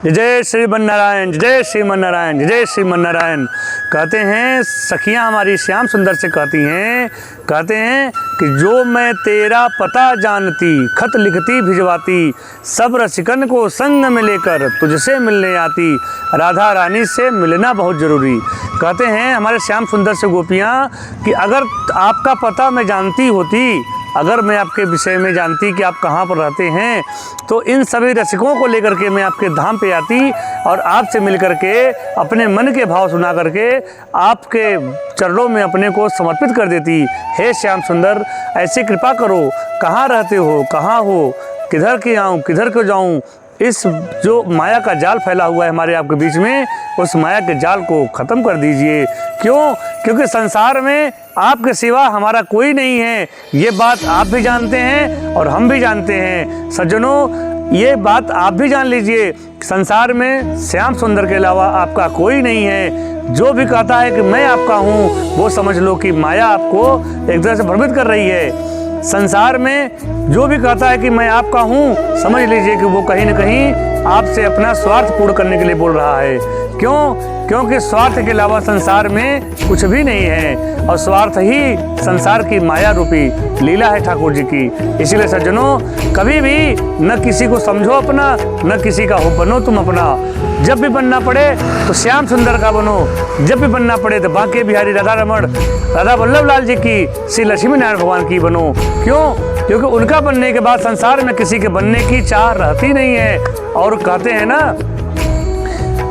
जय श्रीमन नारायण, जय श्रीमन नारायण, जय श्रीमन नारायण। कहते हैं सखियां हमारी श्याम सुंदर से कहते हैं कि जो मैं तेरा पता जानती, खत लिखती भिजवाती, सब रसिकन को संग में लेकर तुझसे मिलने आती, राधा रानी से मिलना बहुत ज़रूरी। कहते हैं हमारे श्याम सुंदर से गोपियाँ कि अगर आपका पता मैं जानती होती, अगर मैं आपके विषय में जानती कि आप कहाँ पर रहते हैं, तो इन सभी रसिकों को लेकर के मैं आपके धाम पे आती और आपसे मिल कर के अपने मन के भाव सुना करके आपके चरणों में अपने को समर्पित कर देती। हे श्याम सुंदर, ऐसी कृपा करो, कहाँ रहते हो, कहाँ हो, किधर के आऊँ, किधर को जाऊँ। इस जो माया का जाल फैला हुआ है हमारे आपके बीच में, उस माया के जाल को ख़त्म कर दीजिए। क्यों? क्योंकि संसार में आपके सिवा हमारा कोई नहीं है। ये बात आप भी जानते हैं और हम भी जानते हैं। सज्जनों, ये बात आप भी जान लीजिए, संसार में श्याम सुंदर के अलावा आपका कोई नहीं है। जो भी कहता है कि मैं आपका हूँ, वो समझ लो कि माया आपको एक तरह से भ्रमित कर रही है। संसार में जो भी कहता है कि मैं आपका हूँ, समझ लीजिए कि वो कहीं न कहीं आपसे अपना स्वार्थ पूर्ण करने के लिए बोल रहा है। क्यों? क्योंकि स्वार्थ के अलावा संसार में कुछ भी नहीं है और स्वार्थ ही संसार की माया रूपी लीला है ठाकुर जी की। इसीलिए सज्जनों, कभी भी न किसी को समझो अपना, न किसी का हो बनो तुम अपना। जब भी बनना पड़े तो श्याम सुंदर का बनो, जब भी बनना पड़े तो बांके बिहारी राधा रमण, राधा वल्लभ लाल जी की, श्री लक्ष्मी नारायण भगवान की बनो। क्यों? क्योंकि उनका बनने के बाद संसार में किसी के बनने की चाह रहती नहीं है। और कहते हैं ना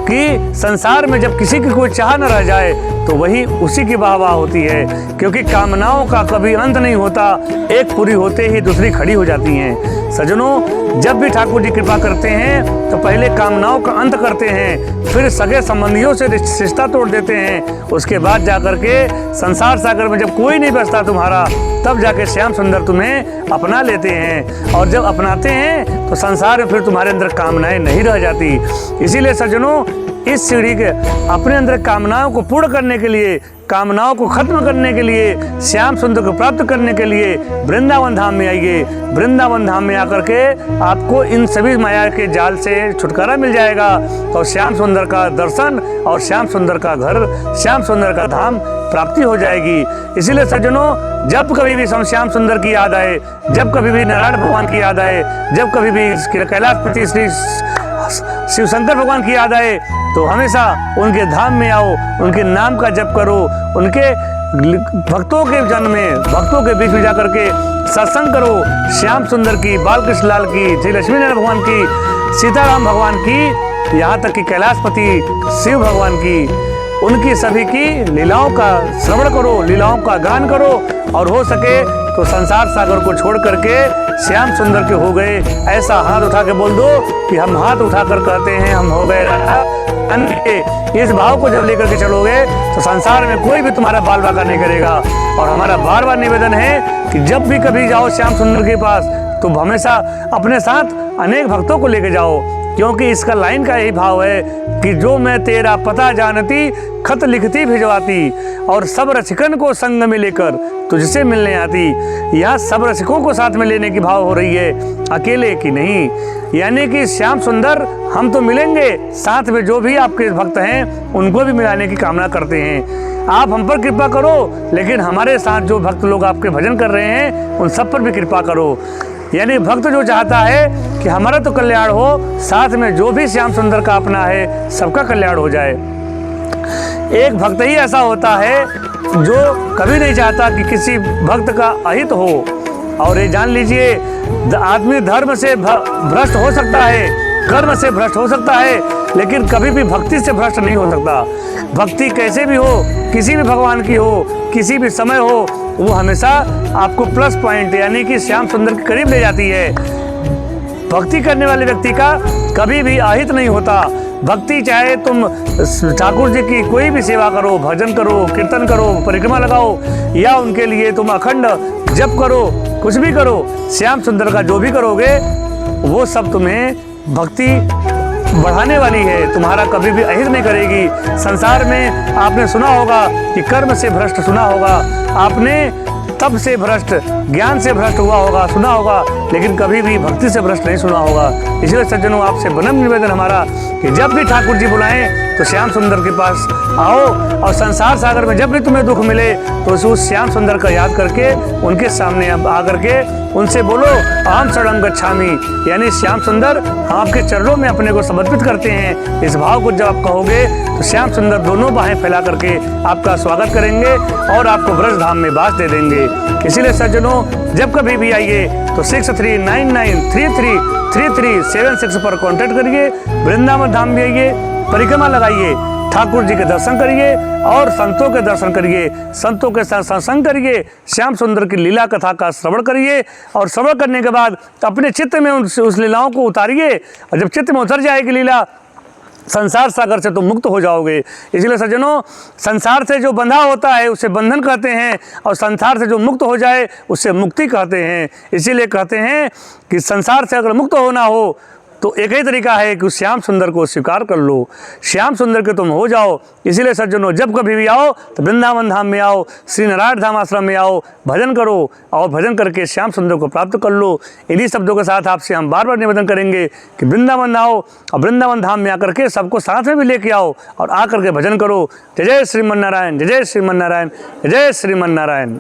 कि संसार में जब किसी की कोई चाह न रह जाए तो वही उसी की वाह होती है। क्योंकि कामनाओं का कभी अंत नहीं होता, एक पूरी होते ही दूसरी खड़ी हो जाती हैं। सज्जनों, जब भी ठाकुर जी कृपा करते हैं तो पहले कामनाओं का अंत करते हैं, फिर सगे संबंधियों से रिश्ता तोड़ देते हैं। उसके बाद जाकर के संसार सागर में जब कोई नहीं बचता तुम्हारा, तब जाके श्याम सुंदर तुम्हें अपना लेते हैं। और जब अपनाते हैं तो संसार में फिर तुम्हारे अंदर कामनाएं नहीं रह जाती। इसीलिए सज्जनों, इस सीढ़ी के अपने अंदर कामनाओं को पूर्ण करने के लिए, कामनाओं को खत्म करने के लिए, श्याम सुंदर को प्राप्त करने के लिए वृंदावन धाम में आइए। वृंदावन धाम में आकर के आपको इन सभी माया के जाल से छुटकारा मिल जाएगा और श्याम सुंदर का दर्शन और श्याम सुंदर का घर, श्याम सुंदर का धाम प्राप्ति हो जाएगी। इसीलिए सज्जनों, जब कभी भी श्याम सुंदर की याद आए, जब कभी भी नारायण भगवान की याद आए, जब कभी भी कैलाशपति श्री शिव शंकर भगवान की याद आए, तो हमेशा उनके धाम में आओ, उनके नाम का जप करो, उनके भक्तों के जन्म में, भक्तों के बीच में जाकर के सत्संग करो। श्याम सुंदर की, बालकृष्ण लाल की, श्री लक्ष्मी नारायण भगवान की, सीताराम भगवान की, यहाँ तक कि कैलाशपति शिव भगवान की, उनकी सभी की लीलाओं का श्रवण करो, लीलाओं का गान करो। और हो सके तो संसार सागर को छोड़ करके श्याम सुंदर के हो गए, ऐसा हाथ उठा के बोल दो कि हम हाथ उठाकर कहते हैं हम हो गए अन्य। इस भाव को जब लेकर के चलोगे तो संसार में कोई भी तुम्हारा बाल बाका नहीं करेगा। और हमारा बार बार निवेदन है कि जब भी कभी जाओ श्याम सुंदर के पास, तो हमेशा अपने साथ अनेक भक्तों को लेके जाओ। क्योंकि इसका लाइन का यही भाव है कि जो मैं तेरा पता जानती, खत लिखती भिजवाती, और सब रसिकन को संग में लेकर तुझसे मिलने आती। यहाँ सब रसिकों को साथ में लेने की भाव हो रही है, अकेले की नहीं। यानी कि श्याम सुंदर हम तो मिलेंगे, साथ में जो भी आपके भक्त हैं उनको भी मिलाने की कामना करते हैं। आप हम पर कृपा करो, लेकिन हमारे साथ जो भक्त लोग आपके भजन कर रहे हैं उन सब पर भी कृपा करो। यानी भक्त जो चाहता है कि हमारा तो कल्याण हो, साथ में जो भी श्याम सुंदर का अपना है सबका कल्याण हो जाए। एक भक्त ही ऐसा होता है जो कभी नहीं चाहता कि किसी भक्त का अहित हो। और ये जान लीजिए, आदमी धर्म से भ्रष्ट हो सकता है, कर्म से भ्रष्ट हो सकता है, लेकिन कभी भी भक्ति से भ्रष्ट नहीं हो सकता। भक्ति कैसे भी हो, किसी भी भगवान की हो, किसी भी समय हो, वो हमेशा आपको प्लस पॉइंट यानी कि श्याम सुंदर के करीब ले जाती है। भक्ति करने वाले व्यक्ति का कभी भी अहित नहीं होता। भक्ति चाहे तुम ठाकुर जी की कोई भी सेवा करो, भजन करो, कीर्तन करो, परिक्रमा लगाओ, या उनके लिए तुम अखंड जप करो, कुछ भी करो, श्याम सुंदर का जो भी करोगे वो सब तुम्हें भक्ति बढ़ाने वाली है, तुम्हारा कभी भी अहित नहीं करेगी। संसार में आपने सुना होगा कि कर्म से भ्रष्ट सुना होगा आपने, तप से भ्रष्ट, ज्ञान से भ्रष्ट हुआ होगा, सुना होगा, लेकिन कभी भी भक्ति से भ्रष्ट नहीं सुना होगा। इसलिए सज्जनों, आपसे विनम्र निवेदन हमारा कि जब भी ठाकुर जी बुलाएं तो श्याम सुंदर के पास आओ, और संसार सागर में जब भी तुम्हें दुख मिले तो उस श्याम सुंदर का याद करके उनके सामने आकर के उनसे बोलो अहम शरणं गच्छामि, यानी श्याम सुंदर हम आपके चरणों में अपने को समर्पित करते हैं। इस भाव को जब आप कहोगे तो श्याम सुंदर दोनों बाहें फैला करके आपका स्वागत करेंगे और आपको ब्रज धाम में वास दे देंगे। इसीलिए सज्जनों, जब कभी भी आइए तो 6399333376 पर कॉन्टैक्ट करिए। वृंदावन धाम भी आइए, परिक्रमा लगाइए, ठाकुर जी के दर्शन करिए और संतों के दर्शन करिए, संतों के साथ सत्संग करिए, श्याम सुंदर की लीला कथा का श्रवण करिए, और श्रवण करने के बाद अपने चित्त में उस लीलाओं को उतारिए, और जब चित्त में उतर जाएगी लीला, संसार सागर से तुम मुक्त हो जाओगे। इसलिए सज्जनों, संसार से जो बंधा होता है उसे बंधन कहते हैं, और संसार से जो मुक्त हो जाए उससे मुक्ति कहते हैं। इसीलिए कहते हैं कि संसार से अगर मुक्त होना हो तो एक ही तरीका है कि उस श्याम सुंदर को स्वीकार कर लो, श्याम सुंदर के तुम हो जाओ। इसीलिए सज्जनों, जब कभी भी आओ तो वृंदावन धाम में आओ, श्री नारायण धाम आश्रम में आओ, भजन करो और भजन करके श्याम सुंदर को प्राप्त कर लो। इन्हीं शब्दों के साथ आपसे हम बार बार निवेदन करेंगे कि वृंदावन आओ और वृंदावन धाम में आकर के सबको साथ में भी लेके आओ और आकर के भजन करो। जय जय श्रीमन नारायण, जय जय श्रीमन नारायण, जय श्रीमन नारायण।